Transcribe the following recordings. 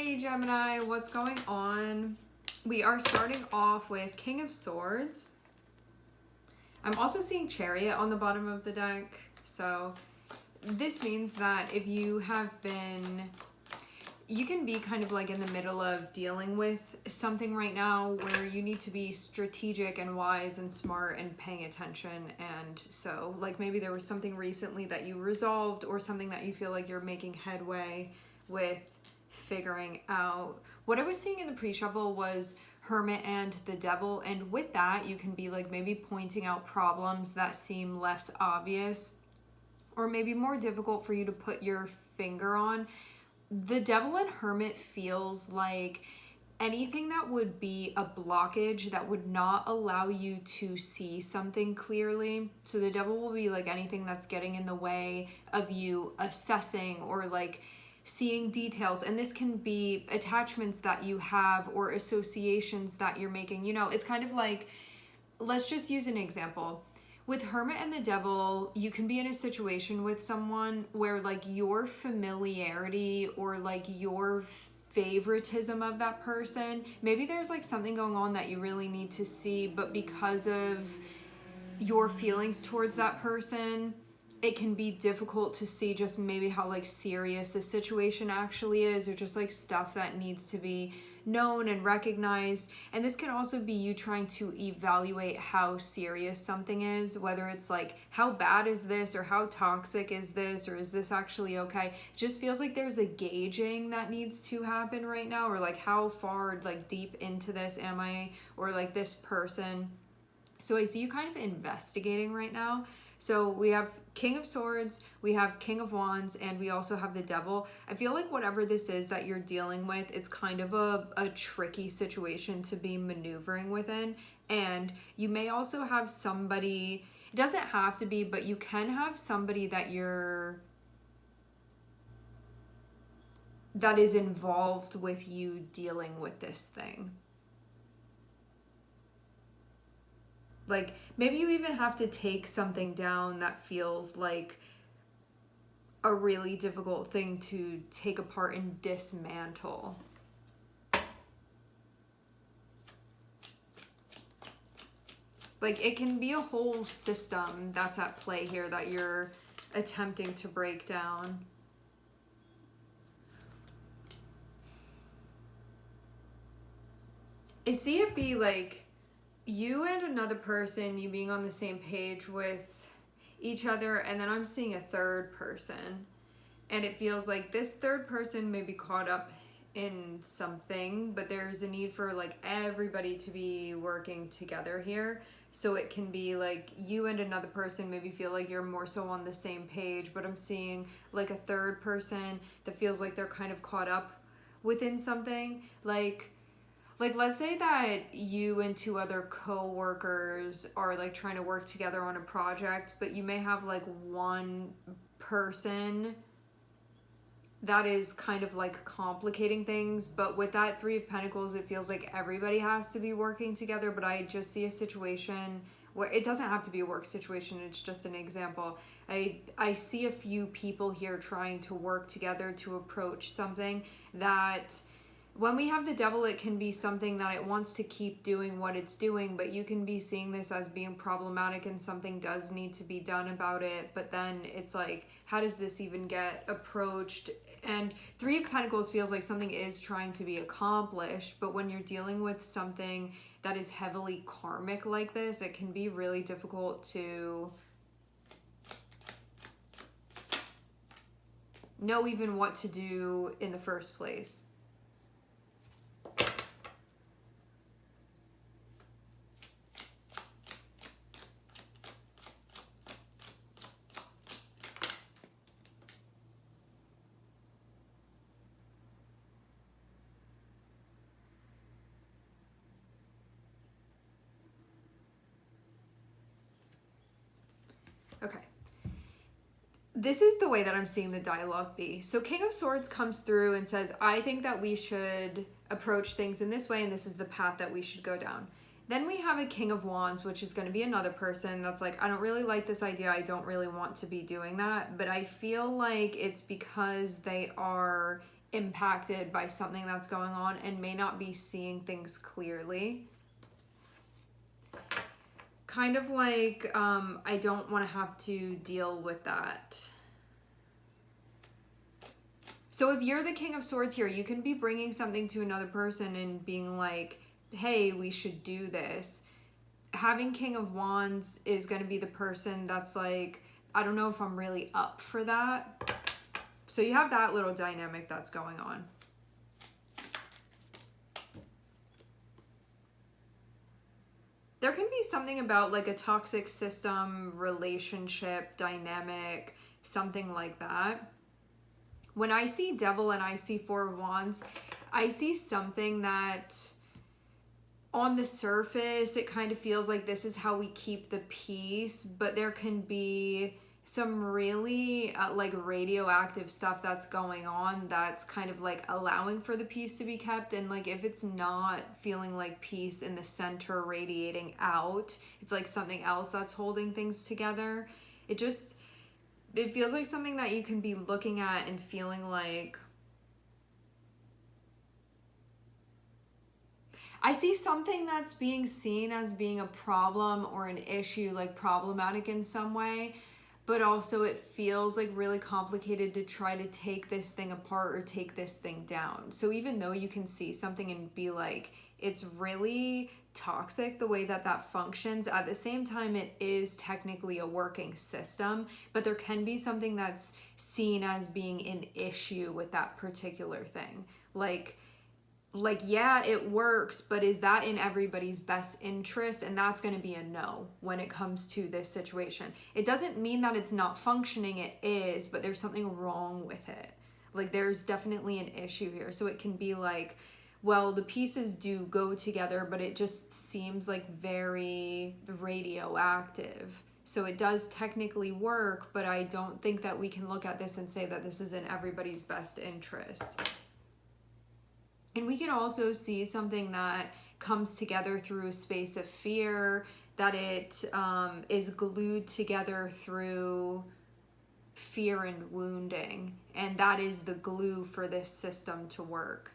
Hey Gemini, what's going on? We are starting off with King of Swords. I'm also seeing Chariot on the bottom of the deck. So this means that if you have been, you can be kind of like in the middle of dealing with something right now where you need to be strategic and wise and smart and paying attention. And so like maybe there was something recently that you resolved or something that you feel like you're making headway with figuring out. What I was seeing in the pre-shuffle was Hermit and the Devil, and with that you can be like maybe pointing out problems that seem less obvious or maybe more difficult for you to put your finger on. The Devil and Hermit feels like anything that would be a blockage that would not allow you to see something clearly. So the Devil will be like anything that's getting in the way of you assessing or like seeing details. And this can be attachments that you have or associations that you're making. You know, it's kind of like, let's just use an example. With Hermit and the Devil, you can be in a situation with someone where like your familiarity or like your favoritism of that person, maybe there's like something going on that you really need to see, but because of your feelings towards that person, it can be difficult to see just maybe how like serious a situation actually is, or just like stuff that needs to be known and recognized. And this can also be you trying to evaluate how serious something is, whether it's like how bad is this or how toxic is this, or is this actually okay. It just feels like there's a gauging that needs to happen right now, or like how far like deep into this am I, or like this person. So I see you kind of investigating right now. So we have King of Swords, we have King of Wands, and we also have the Devil. I feel like whatever this is that you're dealing with, it's kind of a tricky situation to be maneuvering within. And you may also have somebody, it doesn't have to be, but you can have somebody that that is involved with you dealing with this thing. Like maybe you even have to take something down that feels like a really difficult thing to take apart and dismantle. Like it can be a whole system that's at play here that you're attempting to break down. I see it be like you and another person, you being on the same page with each other, and then I'm seeing a third person. And it feels like this third person may be caught up in something, but there's a need for like everybody to be working together here. So it can be like you and another person maybe feel like you're more so on the same page, but I'm seeing like a third person that feels like they're kind of caught up within something. Like let's say that you and two other co-workers are like trying to work together on a project, but you may have like one person that is kind of like complicating things. But with that Three of Pentacles, it feels like everybody has to be working together. But I just see a situation where it doesn't have to be a work situation, it's just an example. I see a few people here trying to work together to approach something that, when we have the Devil, it can be something that it wants to keep doing what it's doing, but you can be seeing this as being problematic and something does need to be done about it. But then it's like, how does this even get approached? And Three of Pentacles feels like something is trying to be accomplished, but when you're dealing with something that is heavily karmic like this, it can be really difficult to know even what to do in the first place. Okay. This is the way that I'm seeing the dialogue be. So King of Swords comes through and says, I think that we should approach things in this way, and this is the path that we should go down. Then we have a King of Wands, which is going to be another person that's like, I don't really like this idea. I don't really want to be doing that. But I feel like it's because they are impacted by something that's going on and may not be seeing things clearly. Kind of like, I don't want to have to deal with that. So if you're the King of Swords here, you can be bringing something to another person and being like, hey, we should do this. Having King of Wands is going to be the person that's like, I don't know if I'm really up for that. So you have that little dynamic that's going on. There can be something about like a toxic system, relationship, dynamic, something like that. When I see Devil and I see Four of Wands, I see something that on the surface, it kind of feels like this is how we keep the peace, but there can be some really like radioactive stuff that's going on that's kind of like allowing for the peace to be kept. And like if it's not feeling like peace in the center radiating out, it's like something else that's holding things together. It feels like something that you can be looking at and feeling like, I see something that's being seen as being a problem or an issue, like problematic in some way, but also it feels like really complicated to try to take this thing apart or take this thing down. So even though you can see something and be like, it's really toxic the way that that functions, at the same time it is technically a working system, but there can be something that's seen as being an issue with that particular thing. Like yeah, it works, but is that in everybody's best interest? And that's going to be a no when it comes to this situation. It doesn't mean that it's not functioning, it is, but there's something wrong with it. Like there's definitely an issue here. So it can be like, well, the pieces do go together, but it just seems like very radioactive. So it does technically work, but I don't think that we can look at this and say that this is in everybody's best interest. And we can also see something that comes together through a space of fear, that it is glued together through fear and wounding. And that is the glue for this system to work.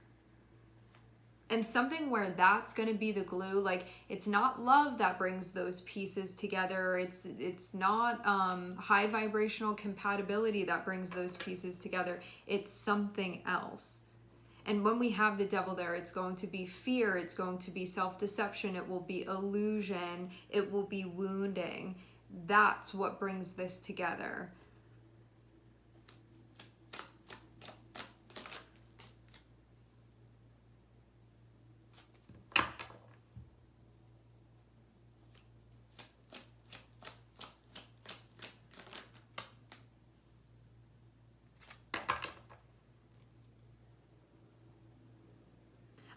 And something where that's going to be the glue, like it's not love that brings those pieces together. It's not high vibrational compatibility that brings those pieces together. It's something else. And when we have the Devil there, it's going to be fear, it's going to be self-deception, it will be illusion, it will be wounding. That's what brings this together.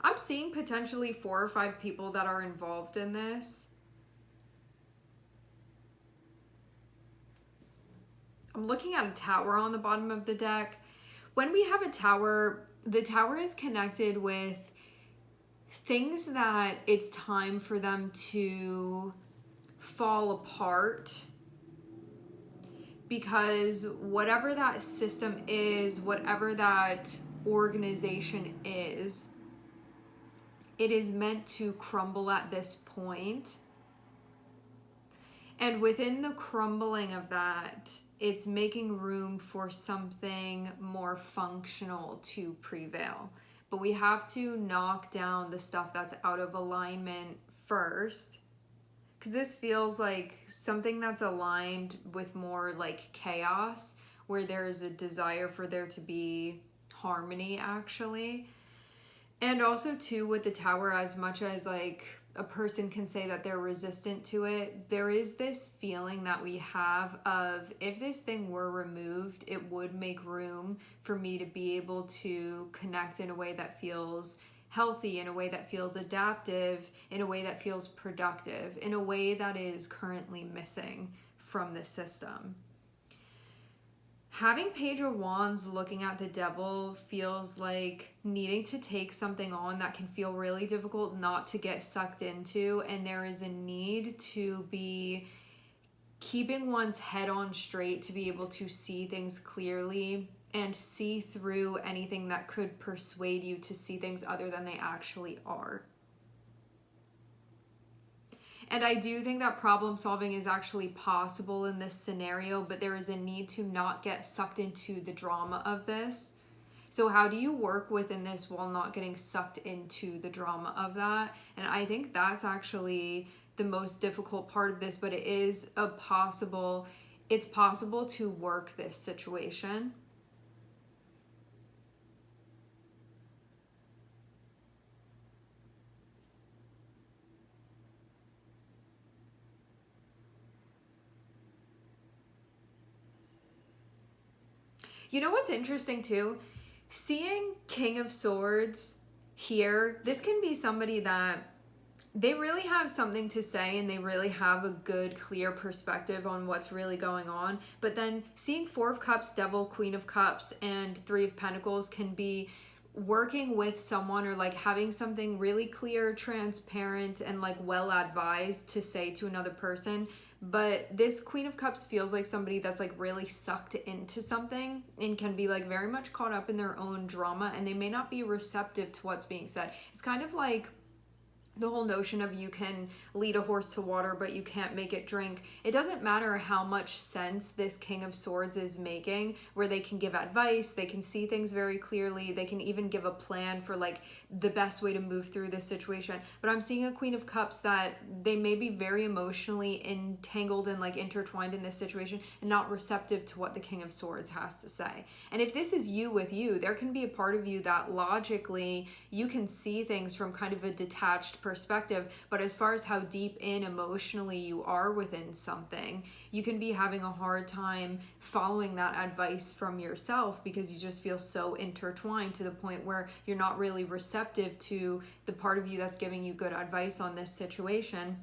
I'm seeing potentially 4 or 5 people that are involved in this. I'm looking at a tower on the bottom of the deck. When we have a tower, the tower is connected with things that it's time for them to fall apart. Because whatever that system is, whatever that organization is, it is meant to crumble at this point. And within the crumbling of that, it's making room for something more functional to prevail. But we have to knock down the stuff that's out of alignment first. Because this feels like something that's aligned with more like chaos, where there is a desire for there to be harmony actually. And also too with the tower, as much as like a person can say that they're resistant to it, there is this feeling that we have of, if this thing were removed, it would make room for me to be able to connect in a way that feels healthy, in a way that feels adaptive, in a way that feels productive, in a way that is currently missing from the system. Having Page of Wands looking at the Devil feels like needing to take something on that can feel really difficult not to get sucked into, and there is a need to be keeping one's head on straight to be able to see things clearly and see through anything that could persuade you to see things other than they actually are. And I do think that problem solving is actually possible in this scenario, but there is a need to not get sucked into the drama of this. So how do you work within this while not getting sucked into the drama of that? And I think that's actually the most difficult part of this, but it's possible to work this situation. You know what's interesting too? Seeing King of Swords here, this can be somebody that they really have something to say and they really have a good, clear perspective on what's really going on. But then seeing Four of Cups, Devil, Queen of Cups, and Three of Pentacles can be working with someone or like having something really clear, transparent, and like well advised to say to another person. But this Queen of Cups feels like somebody that's like really sucked into something and can be like very much caught up in their own drama, and they may not be receptive to what's being said. It's kind of like the whole notion of you can lead a horse to water, but you can't make it drink. It doesn't matter how much sense this King of Swords is making, where they can give advice, they can see things very clearly, they can even give a plan for like the best way to move through this situation. But I'm seeing a Queen of Cups that they may be very emotionally entangled and like intertwined in this situation and not receptive to what the King of Swords has to say. And if this is you with you, there can be a part of you that logically you can see things from kind of a detached perspective, but as far as how deep in emotionally you are within something, you can be having a hard time following that advice from yourself because you just feel so intertwined to the point where you're not really receptive to the part of you that's giving you good advice on this situation.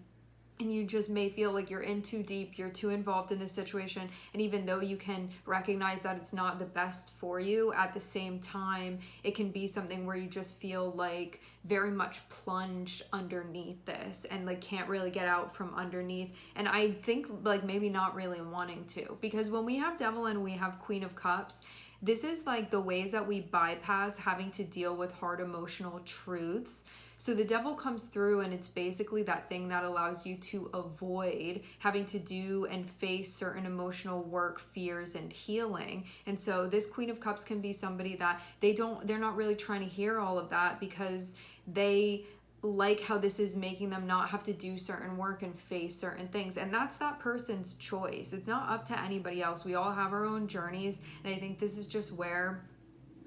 And you just may feel like you're in too deep, you're too involved in this situation. And even though you can recognize that it's not the best for you, at the same time, it can be something where you just feel like very much plunged underneath this and like can't really get out from underneath. And I think like maybe not really wanting to, because when we have Devil and we have Queen of Cups, this is like the ways that we bypass having to deal with hard emotional truths. So the Devil comes through and it's basically that thing that allows you to avoid having to do and face certain emotional work, fears, and healing. And so this Queen of Cups can be somebody that they're not really trying to hear all of that because they like how this is making them not have to do certain work and face certain things. And that's that person's choice. It's not up to anybody else. We all have our own journeys. And I think this is just where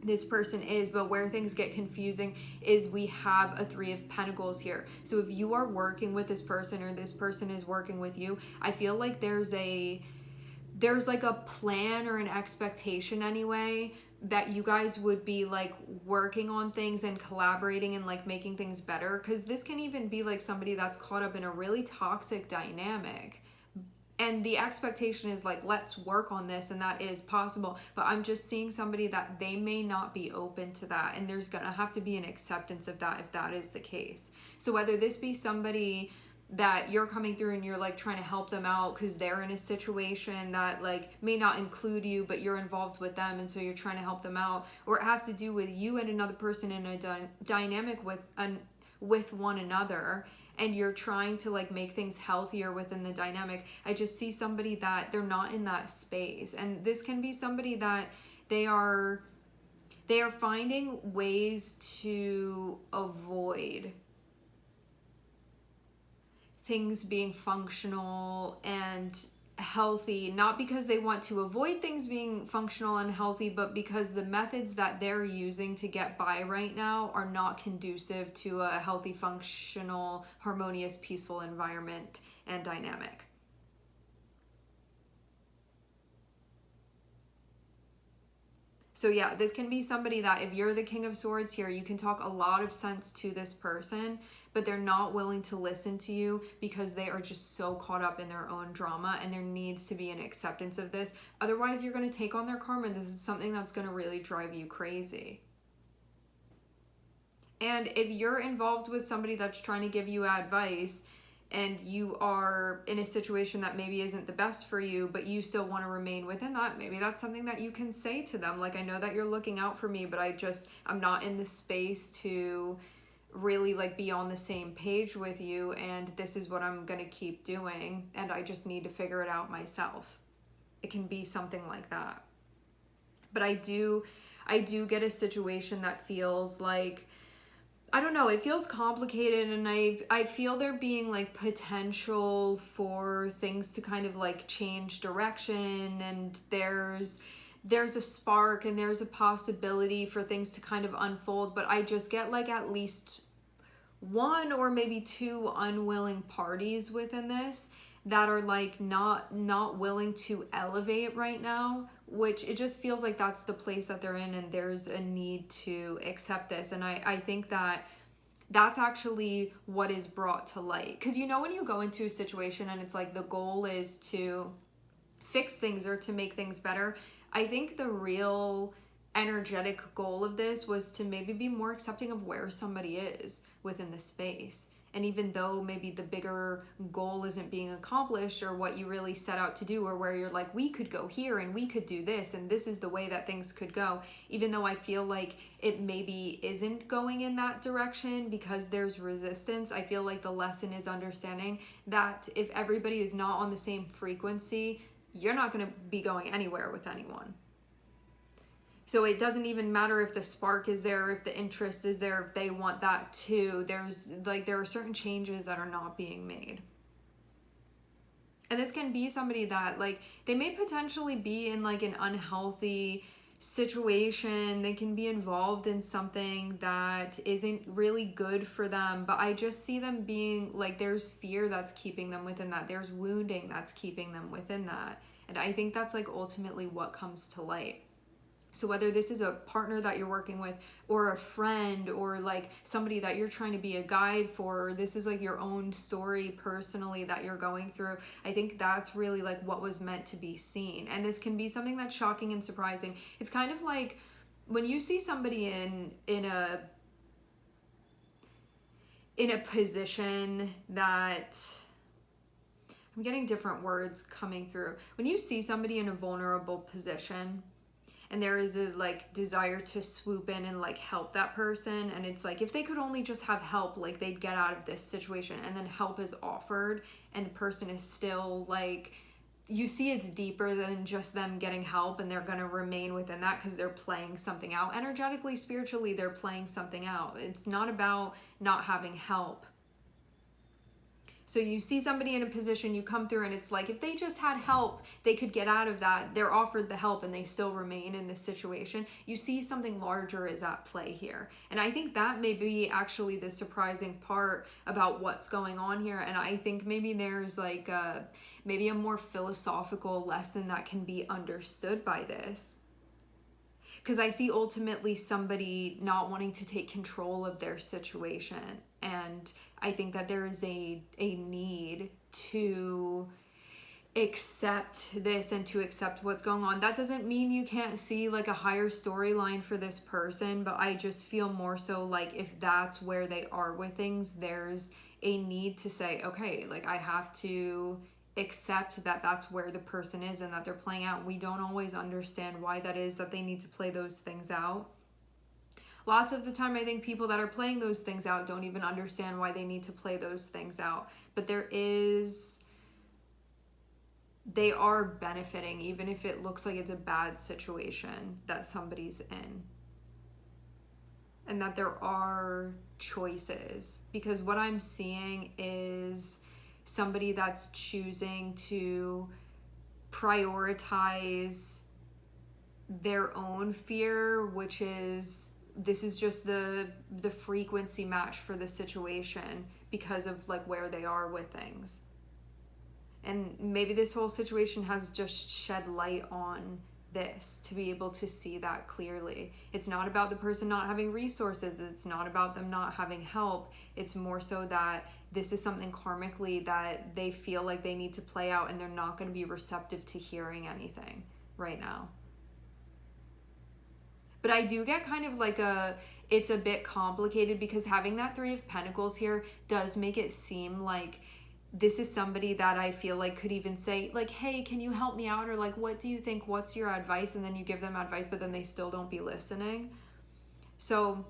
this person is. But where things get confusing is we have a Three of Pentacles here. So if you are working with this person or this person is working with you, I feel like there's like a plan or an expectation anyway that you guys would be like working on things and collaborating and like making things better, because this can even be like somebody that's caught up in a really toxic dynamic. And the expectation is like, let's work on this, and that is possible. But I'm just seeing somebody that they may not be open to that. And there's gonna have to be an acceptance of that if that is the case. So whether this be somebody that you're coming through and you're like trying to help them out because they're in a situation that like may not include you, but you're involved with them, and so you're trying to help them out, or it has to do with you and another person in a dynamic with one another, and you're trying to like make things healthier within the dynamic. I just see somebody that they're not in that space. And this can be somebody that they are finding ways to avoid things being functional and healthy, not because they want to avoid things being functional and healthy, but because the methods that they're using to get by right now are not conducive to a healthy, functional, harmonious, peaceful environment and dynamic. So yeah, this can be somebody that if you're the King of Swords here, you can talk a lot of sense to this person, but they're not willing to listen to you because they are just so caught up in their own drama, and there needs to be an acceptance of this. Otherwise, you're going to take on their karma, and this is something that's going to really drive you crazy. And if you're involved with somebody that's trying to give you advice, and you are in a situation that maybe isn't the best for you, but you still want to remain within that, maybe that's something that you can say to them. Like, I know that you're looking out for me, but I'm not in the space to really like be on the same page with you, and this is what I'm gonna keep doing, and I just need to figure it out myself. It can be something like that. But I do get a situation that feels like, I don't know, it feels complicated, and I feel there being like potential for things to kind of like change direction, and there's a spark and there's a possibility for things to kind of unfold, but I just get like at least one or maybe two unwilling parties within this that are like not willing to elevate right now, which it just feels like that's the place that they're in, and there's a need to accept this. And I think that that's actually what is brought to light, because you know, when you go into a situation and it's like the goal is to fix things or to make things better, I think the real energetic goal of this was to maybe be more accepting of where somebody is within the space. And even though maybe the bigger goal isn't being accomplished, or what you really set out to do, or where you're like, we could go here and we could do this and this is the way that things could go, even though I feel like it maybe isn't going in that direction because there's resistance, I feel like the lesson is understanding that if everybody is not on the same frequency, you're not going to be going anywhere with anyone. So it doesn't even matter if the spark is there, if the interest is there, if they want that too. There are certain changes that are not being made. And this can be somebody that like, they may potentially be in like an unhealthy situation. They can be involved in something that isn't really good for them, but I just see them being like, there's fear that's keeping them within that. There's wounding that's keeping them within that. And I think that's like ultimately what comes to light. So whether this is a partner that you're working with, or a friend, or like somebody that you're trying to be a guide for, or this is like your own story personally that you're going through, I think that's really like what was meant to be seen. And this can be something that's shocking and surprising. It's kind of like when you see somebody in a position that, I'm getting different words coming through. When you see somebody in a vulnerable position, and there is a like desire to swoop in and like help that person, and it's like if they could only just have help, like they'd get out of this situation, and then help is offered and the person is still like, you see it's deeper than just them getting help, and they're going to remain within that because they're playing something out energetically, spiritually. They're playing something out. It's not about not having help. So you see somebody in a position, you come through, and it's like if they just had help, they could get out of that. They're offered the help and they still remain in this situation. You see something larger is at play here. And I think that may be actually the surprising part about what's going on here. And I think maybe there's like maybe a more philosophical lesson that can be understood by this. Because I see ultimately somebody not wanting to take control of their situation. And I think that there is a need to accept this and to accept what's going on. That doesn't mean you can't see like a higher storyline for this person, but I just feel more so like if that's where they are with things, there's a need to say, okay, like I have to accept that that's where the person is and that they're playing out. We don't always understand why that is, that they need to play those things out. Lots of the time, I think people that are playing those things out don't even understand why they need to play those things out. But they are benefiting, even if it looks like it's a bad situation that somebody's in. And that there are choices. Because what I'm seeing is somebody that's choosing to prioritize their own fear, which is, this is just the frequency match for the situation because of like where they are with things. And maybe this whole situation has just shed light on this to be able to see that clearly. It's not about the person not having resources. It's not about them not having help. It's more so that this is something karmically that they feel like they need to play out, and they're not going to be receptive to hearing anything right now. But I do get kind of like it's a bit complicated because having that Three of Pentacles here does make it seem like this is somebody that I feel like could even say like, hey, can you help me out? Or like, what do you think? What's your advice? And then you give them advice, but then they still don't be listening. So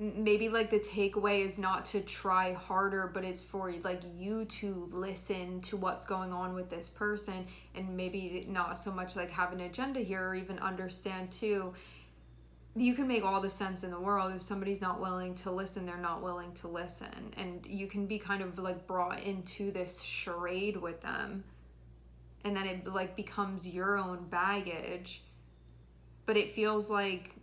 maybe like the takeaway is not to try harder, but it's for like you to listen to what's going on with this person, and maybe not so much like have an agenda here, or even understand too, you can make all the sense in the world. If somebody's not willing to listen, they're not willing to listen, and you can be kind of like brought into this charade with them, and then it like becomes your own baggage. But it feels like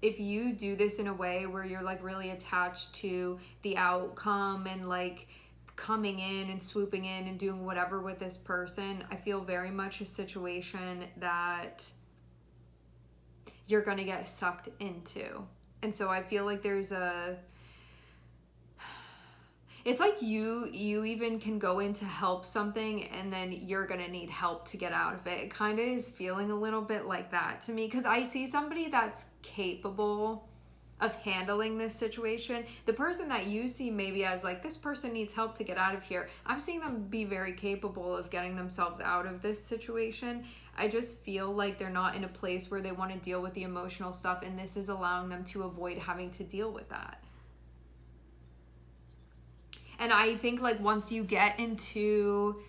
if you do this in a way where you're like really attached to the outcome and like coming in and swooping in and doing whatever with this person, I feel very much a situation that you're going to get sucked into. And so I feel like there's it's like you even can go in to help something, and then you're gonna need help to get out of it. It kind of is feeling a little bit like that to me, because I see somebody that's capable of handling this situation. The person that you see maybe as like, this person needs help to get out of here, I'm seeing them be very capable of getting themselves out of this situation. I just feel like they're not in a place where they want to deal with the emotional stuff, and this is allowing them to avoid having to deal with that. And I think like once you get into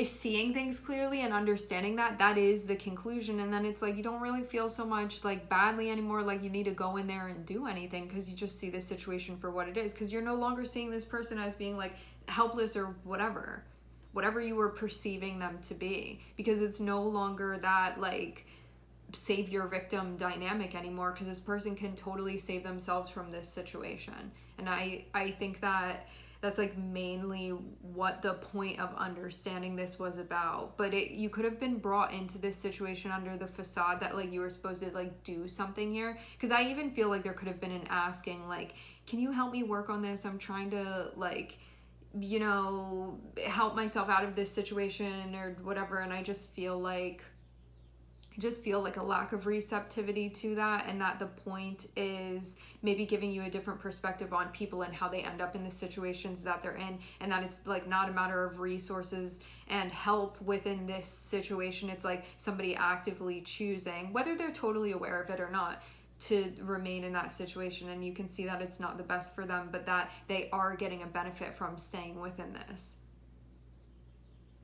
seeing things clearly and understanding that is the conclusion. And then it's like you don't really feel so much like badly anymore, like you need to go in there and do anything, because you just see the situation for what it is, because you're no longer seeing this person as being like helpless or whatever you were perceiving them to be, because it's no longer that like savior victim dynamic anymore, because this person can totally save themselves from this situation. And I think that's like mainly what the point of understanding this was about. But you could have been brought into this situation under the facade that like you were supposed to like do something here, because I even feel like there could have been an asking like, can you help me work on this? I'm trying to like, you know, help myself out of this situation or whatever. And I just feel like a lack of receptivity to that, and that the point is maybe giving you a different perspective on people and how they end up in the situations that they're in, and that it's like not a matter of resources and help within this situation. It's like somebody actively choosing, whether they're totally aware of it or not, to remain in that situation. And you can see that it's not the best for them, but that they are getting a benefit from staying within this.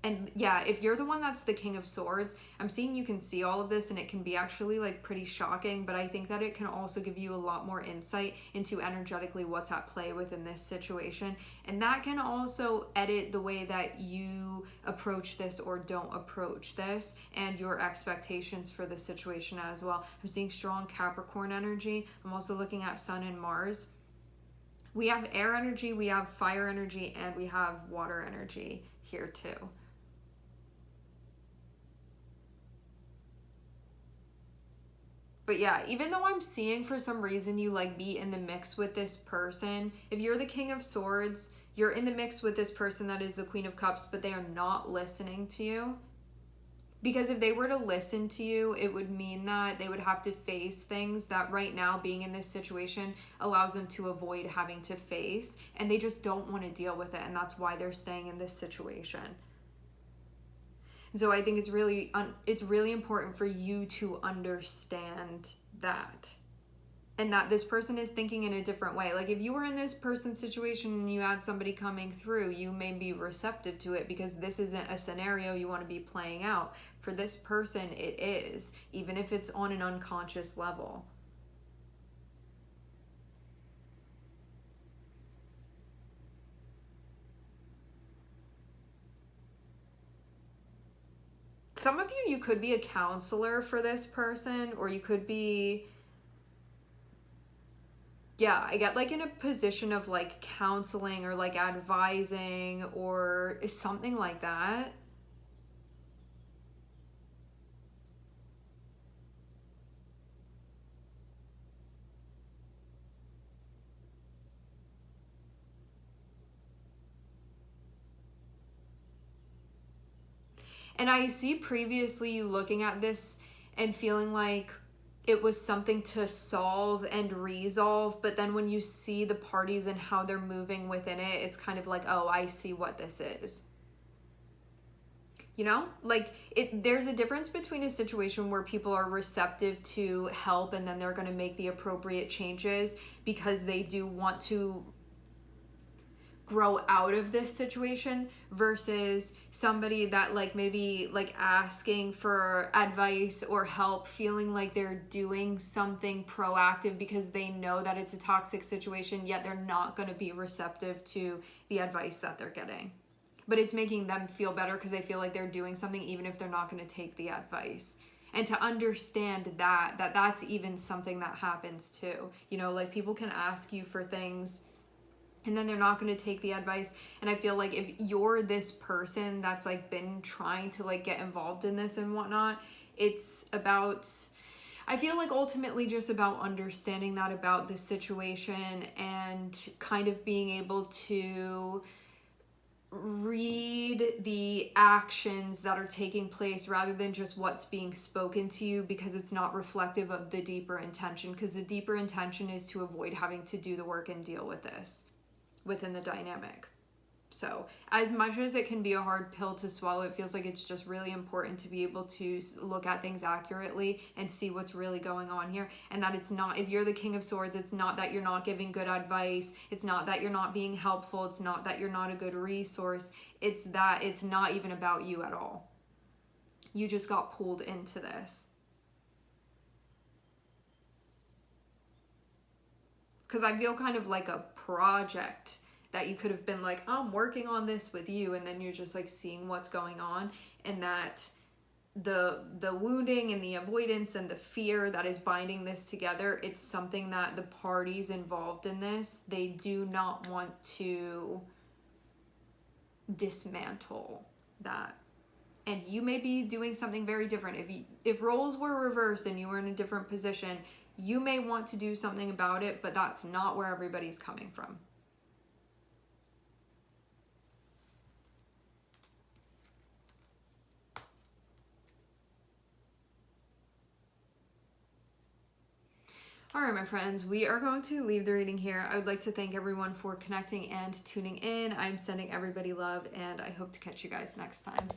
And yeah, if you're the one that's the King of Swords, I'm seeing you can see all of this, and it can be actually like pretty shocking, but I think that it can also give you a lot more insight into energetically what's at play within this situation. And that can also edit the way that you approach this or don't approach this, and your expectations for the situation as well. I'm seeing strong Capricorn energy. I'm also looking at Sun and Mars. We have air energy, we have fire energy, and we have water energy here too. But yeah, even though I'm seeing for some reason you like be in the mix with this person, if you're the King of Swords, you're in the mix with this person that is the Queen of Cups, but they are not listening to you. Because if they were to listen to you, it would mean that they would have to face things that right now being in this situation allows them to avoid having to face, and they just don't want to deal with it, and that's why they're staying in this situation. So I think it's really important for you to understand that, and that this person is thinking in a different way. Like if you were in this person's situation and you had somebody coming through, you may be receptive to it because this isn't a scenario you want to be playing out. For this person, it is, even if it's on an unconscious level. Some of you could be a counselor for this person, or you could be, yeah, I get like in a position of like counseling or like advising or something like that. And I see previously you looking at this and feeling like it was something to solve and resolve, but then when you see the parties and how they're moving within it, it's kind of like, oh, I see what this is. You know, like there's a difference between a situation where people are receptive to help and then they're going to make the appropriate changes because they do want to grow out of this situation, versus somebody that like maybe like asking for advice or help, feeling like they're doing something proactive because they know that it's a toxic situation, yet they're not going to be receptive to the advice that they're getting. But it's making them feel better because they feel like they're doing something even if they're not going to take the advice. And to understand that's even something that happens too. You know, like people can ask you for things and then they're not going to take the advice. And I feel like if you're this person that's like been trying to like get involved in this and whatnot, it's about, I feel like ultimately just about understanding that about the situation and kind of being able to read the actions that are taking place rather than just what's being spoken to you, because it's not reflective of the deeper intention, because the deeper intention is to avoid having to do the work and deal with this within the dynamic. So as much as it can be a hard pill to swallow, it feels like it's just really important to be able to look at things accurately and see what's really going on here. And that it's not, if you're the King of Swords, it's not that you're not giving good advice. It's not that you're not being helpful. It's not that you're not a good resource. It's that it's not even about you at all. You just got pulled into this. Because I feel kind of like a project that you could have been like, I'm working on this with you, and then you're just like seeing what's going on, and that the wounding and the avoidance and the fear that is binding this together, it's something that the parties involved in this, they do not want to dismantle that. And you may be doing something very different. If roles were reversed and you were in a different position, you may want to do something about it, but that's not where everybody's coming from. All right, my friends, we are going to leave the reading here. I would like to thank everyone for connecting and tuning in. I'm sending everybody love, and I hope to catch you guys next time.